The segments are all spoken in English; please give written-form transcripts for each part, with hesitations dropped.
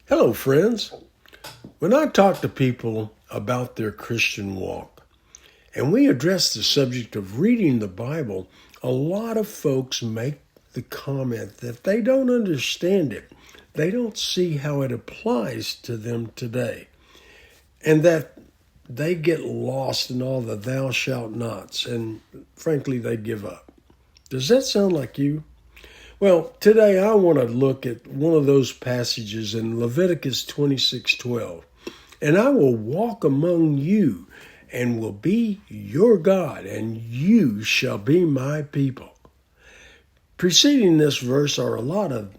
Hello, friends. When I talk to people about their Christian walk and we address the subject of reading the Bible, a lot of folks make the comment that they don't understand it. They don't see how it applies to them today, and that they get lost in all the thou shalt nots, and frankly, they give up. Does that sound like you? Well, today I want to look at one of those passages in Leviticus 26:12. And I will walk among you and will be your God, and you shall be my people. Preceding this verse are a lot of,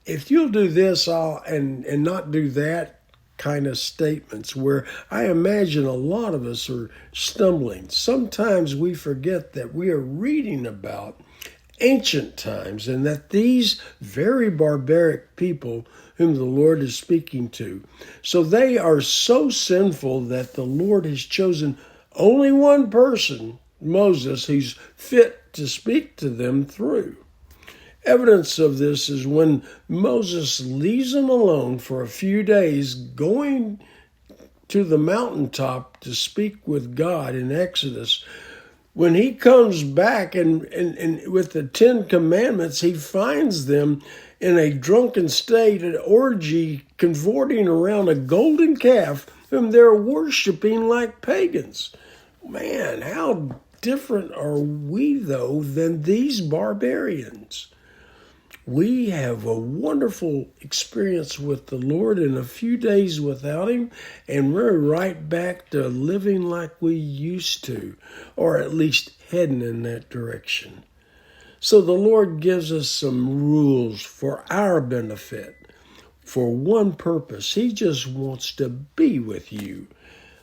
if you'll do this and not do that kind of statements where I imagine a lot of us are stumbling. Sometimes we forget that we are reading about ancient times and that these very barbaric people whom the Lord is speaking to, so they are so sinful that the Lord has chosen only one person, Moses, who's fit to speak to them through. Evidence of this is when Moses leaves them alone for a few days, going to the mountaintop to speak with God in Exodus. When he comes back and with the 10 Commandments, he finds them in a drunken state, an orgy, cavorting around a golden calf whom they're worshiping like pagans. Man, how different are we, though, than these barbarians? We have a wonderful experience with the Lord in a few days without Him, and we're right back to living like we used to, or at least heading in that direction. So the Lord gives us some rules for our benefit, for one purpose. He just wants to be with you.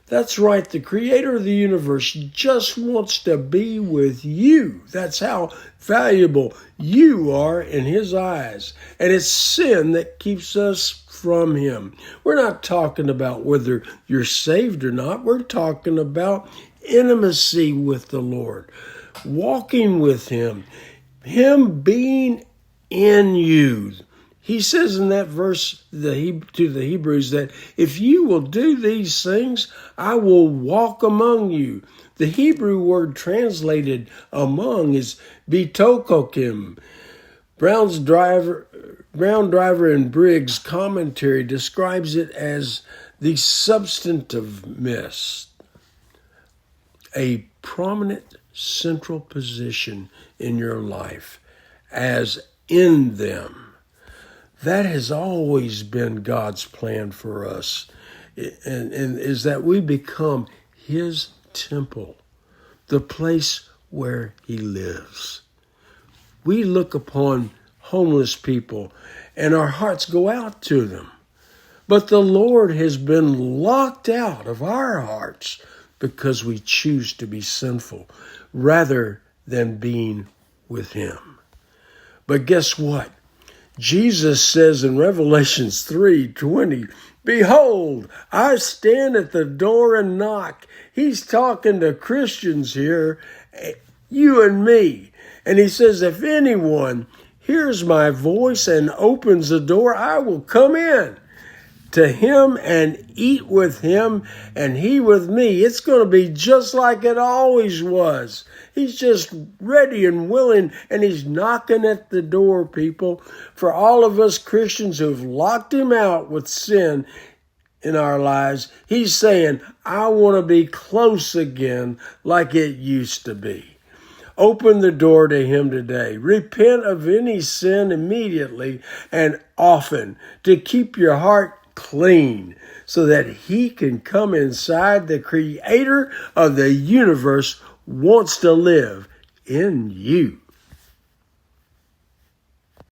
That's right, the Creator of the universe just wants to be with you. That's how valuable you are in His eyes. And it's sin that keeps us from Him. We're not talking about whether you're saved or not. We're talking about intimacy with the Lord, walking with Him, Him being in you. He says in that verse to the Hebrews that if you will do these things, I will walk among you. The Hebrew word translated among is bitokokim. Brown Driver and Briggs' commentary describes it as the substantive mist, a prominent central position in your life as in them. That has always been God's plan for us, and is that we become His temple, the place where He lives. We look upon homeless people and our hearts go out to them. But the Lord has been locked out of our hearts because we choose to be sinful rather than being with Him. But guess what? Jesus says in Revelations 3:20, behold, I stand at the door and knock. He's talking to Christians here, you and me. And He says, if anyone hears my voice and opens the door, I will come in to him and eat with him and he with me. It's going to be just like it always was. He's just ready and willing, and He's knocking at the door, people. For all of us Christians who've locked Him out with sin in our lives, He's saying, I want to be close again like it used to be. Open the door to Him today. Repent of any sin immediately and often to keep your heart clean so that He can come inside. The Creator of the universe wants to live in you.